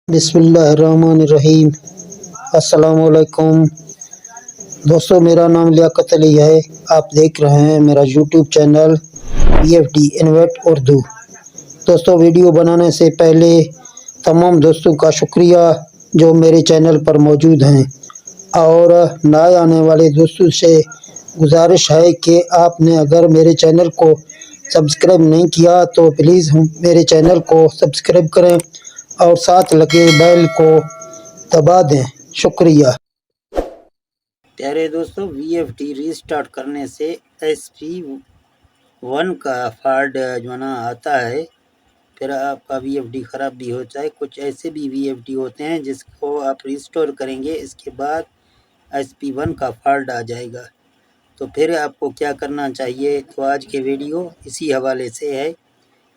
बिस्मिल्लाहिर्रहमानिर्रहीम। अस्सलामुअलैकुम दोस्तों, मेरा नाम लियाकत अली है। आप देख रहे हैं मेरा YouTube channel BFD InvIT Urdu. दोस्तों, वीडियो बनाने से पहले तमाम दोस्तों का शुक्रिया जो मेरे चैनल पर मौजूद हैं, और नए आने वाले दोस्तों से गुजारिश है कि आपने अगर मेरे चैनल को सब्सक्राइब नहीं किया तो प्लीज़ मेरे चैनल को सब्सक्राइब करें और साथ लगे बेल को दबा दें। शुक्रिया। प्यारे दोस्तों, VFD रीस्टार्ट करने से SP1 का फॉल्ट जो ना आता है, फिर आपका VFD ख़राब भी हो जाए। कुछ ऐसे भी VFD होते हैं जिसको आप रिस्टोर करेंगे, इसके बाद SP1 का फॉल्ट आ जाएगा। तो फिर आपको क्या करना चाहिए? तो आज के वीडियो इसी हवाले से है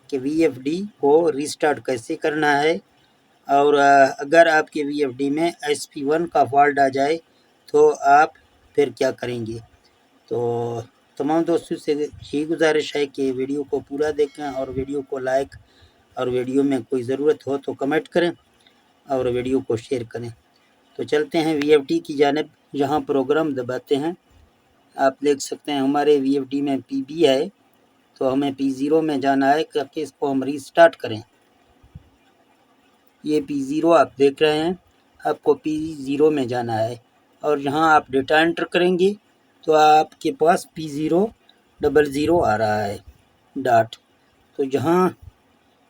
कि VFD को रीस्टार्ट कैसे करना है, और अगर आपके VFD में SP1 का फॉल्ट आ जाए तो आप फिर क्या करेंगे। तो तमाम दोस्तों से यही गुजारिश है कि वीडियो को पूरा देखें और वीडियो को लाइक, और वीडियो में कोई ज़रूरत हो तो कमेंट करें और वीडियो को शेयर करें। तो चलते हैं VFD की जानिब। जहां प्रोग्राम दबाते हैं आप देख सकते हैं हमारे VFD में PB है, तो हमें P0 में जाना है करके इसको हम रीस्टार्ट करें। ये P0 आप देख रहे हैं, आपको P0 में जाना है और यहाँ आप डेटा एंटर करेंगे तो आपके पास P000 आ रहा है डॉट। तो यहाँ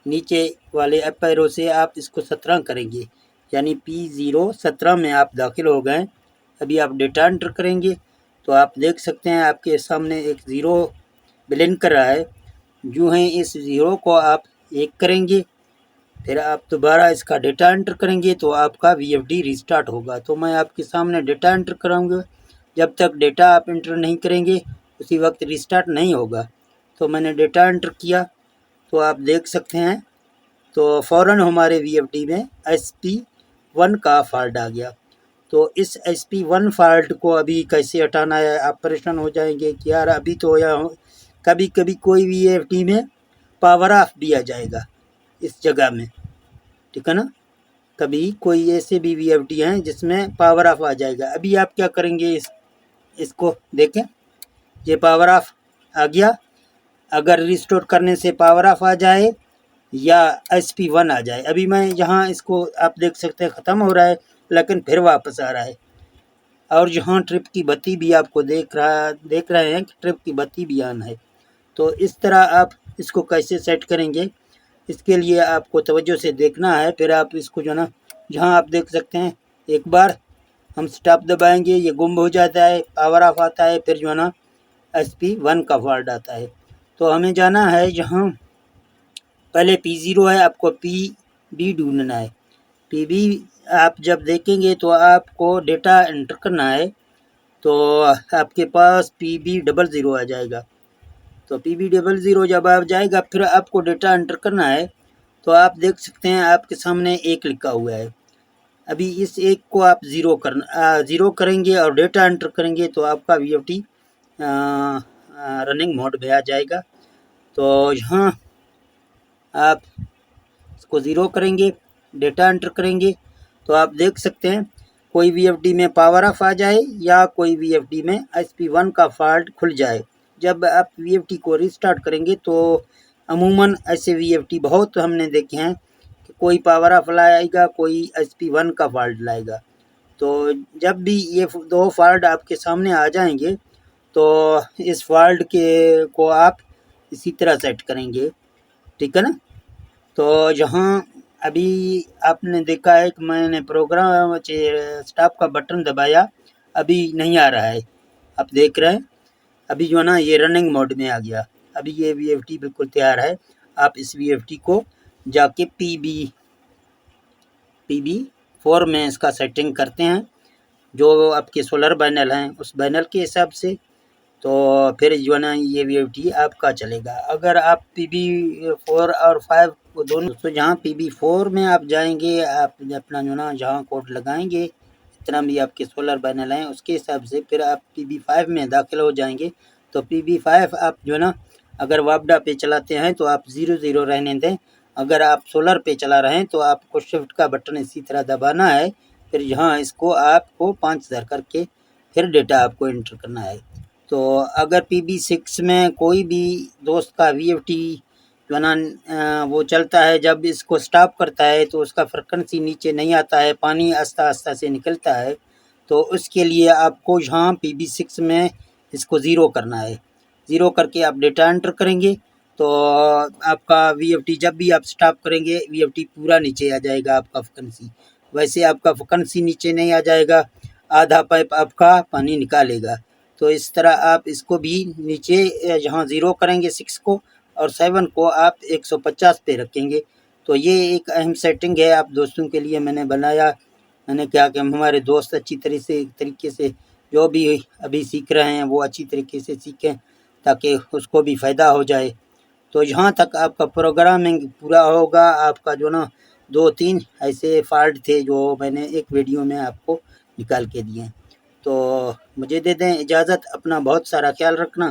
नीचे वाले अप एरो से आप इसको 17 करेंगे, यानी P0 17 में आप दाखिल हो गए। अभी आप डेटा एंटर करेंगे तो आप देख सकते हैं आपके सामने एक ज़ीरो ब्लिंक कर रहा है। जो है इस ज़ीरो को आप 1 करेंगे, फिर आप दोबारा इसका डेटा एंटर करेंगे तो आपका VFD रीस्टार्ट होगा। तो मैं आपके सामने डेटा एंटर कराऊंगा। जब तक डेटा आप एंटर नहीं करेंगे उसी वक्त रीस्टार्ट नहीं होगा। तो मैंने डेटा एंटर किया तो आप देख सकते हैं, तो फ़ौरन हमारे VFD में SP1 का फॉल्ट आ गया। तो इस SP1 फॉल्ट को अभी कैसे हटाना है? आप परेशान हो जाएंगे कि यार अभी तो यह कभी कभी कोई VFD में पावर ऑफ भी आ जाएगा इस जगह में, ठीक है ना। कभी कोई ऐसे भी VFD हैं जिसमें पावर ऑफ आ जाएगा। अभी आप क्या करेंगे, इसको देखें, ये पावर ऑफ आ गया। अगर रिस्टोर करने से पावर ऑफ आ जाए या SP1 आ जाए, अभी मैं यहाँ इसको आप देख सकते हैं ख़त्म हो रहा है लेकिन फिर वापस आ रहा है। और यहाँ ट्रिप की बत्ती भी आपको देख रहे हैं कि ट्रिप की बत्ती भी ऑन है। तो इस तरह आप इसको कैसे सेट करेंगे, इसके लिए आपको तवज्जो से देखना है। फिर आप इसको जो ना, जहाँ आप देख सकते हैं एक बार हम स्टॉप दबाएंगे, ये गुम हो जाता है, पावर ऑफ आता है, फिर जो है ना SP1 का फॉल्ट आता है। तो हमें जाना है जहाँ पहले P0 है, आपको PB ढूंढना है। PB आप जब देखेंगे तो आपको डेटा एंटर करना है, तो आपके पास PB00 आ जाएगा। तो PB00 जब आ जाएगा फिर आपको डेटा एंटर करना है। तो आप देख सकते हैं आपके सामने 1 लिखा हुआ है। अभी इस 1 को आप ज़ीरो करेंगे और डेटा एंटर करेंगे तो आपका VFD रनिंग मोड में आ जाएगा। तो यहाँ आप इसको 0 करेंगे, डेटा एंटर करेंगे तो आप देख सकते हैं कोई VFD में पावर ऑफ आ जाए या कोई VFD में SP1 का फॉल्ट खुल जाए। जब आप VFD को रीस्टार्ट करेंगे तो अमूमन ऐसे VFD बहुत हमने देखे हैं कि कोई पावर ऑफ लाएगा, कोई SP1 का फॉल्ट लाएगा। तो जब भी ये 2 फॉल्ट आपके सामने आ जाएंगे तो इस फॉल्ट के को आप इसी तरह सेट करेंगे, ठीक है ना। तो यहाँ अभी आपने देखा है कि मैंने प्रोग्राम स्टॉप का बटन दबाया, अभी नहीं आ रहा है। आप देख रहे हैं अभी जो है ना ये रनिंग मोड में आ गया। अभी ये VFD बिल्कुल तैयार है। आप इस VFD को जाके PB4 में इसका सेटिंग करते हैं, जो आपके सोलर पैनल हैं उस पैनल के हिसाब से। तो फिर जो है ना ये VFD आपका चलेगा। अगर आप PB4 और 5 को दोनों, तो जहाँ PB4 में आप जाएंगे, आप अपना जो ना जहाँ कोड लगाएंगे, जितना भी आपके सोलर पैनल हैं उसके हिसाब से फिर आप PB5 में दाखिल हो जाएंगे। तो PB5 आप जो ना अगर वापडा पे चलाते हैं तो आप 00 रहने दें, अगर आप सोलर पे चला रहे हैं तो आपको शिफ्ट का बटन इसी तरह दबाना है, फिर यहाँ इसको आपको 5000 करके फिर डेटा आपको एंटर करना है। तो अगर PB6 में कोई भी दोस्त का VFD जो ना वो चलता है, जब इसको स्टॉप करता है तो उसका फ्रीक्वेंसी नीचे नहीं आता है, पानी आस्ता आस्ता से निकलता है। तो उसके लिए आपको यहाँ PB6 में इसको ज़ीरो करना है। ज़ीरो करके आप डेटा एंटर करेंगे तो आपका VFD जब भी आप स्टॉप करेंगे VFD पूरा नीचे आ जाएगा आपका फ्रीक्वेंसी। वैसे आपका फ्रीक्वेंसी नीचे नहीं आ जाएगा, आधा पाइप आपका पानी निकालेगा। तो इस तरह आप इसको भी नीचे यहाँ ज़ीरो करेंगे 6 को और 7 को आप 150 पे रखेंगे। तो ये एक अहम सेटिंग है आप दोस्तों के लिए मैंने बनाया। मैंने क्या कि हमारे दोस्त अच्छी तरीके से जो भी अभी सीख रहे हैं वो अच्छी तरीके से सीखें ताकि उसको भी फ़ायदा हो जाए। तो यहाँ तक आपका प्रोग्रामिंग पूरा होगा। आपका जो ना 2-3 ऐसे फॉल्ट थे जो मैंने एक वीडियो में आपको निकाल के दिए। तो मुझे दे दें इजाज़त, अपना बहुत सारा ख्याल रखना।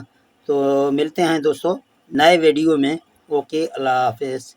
तो मिलते हैं दोस्तों नए वीडियो में। ओके, अल्लाह हाफ़िज़।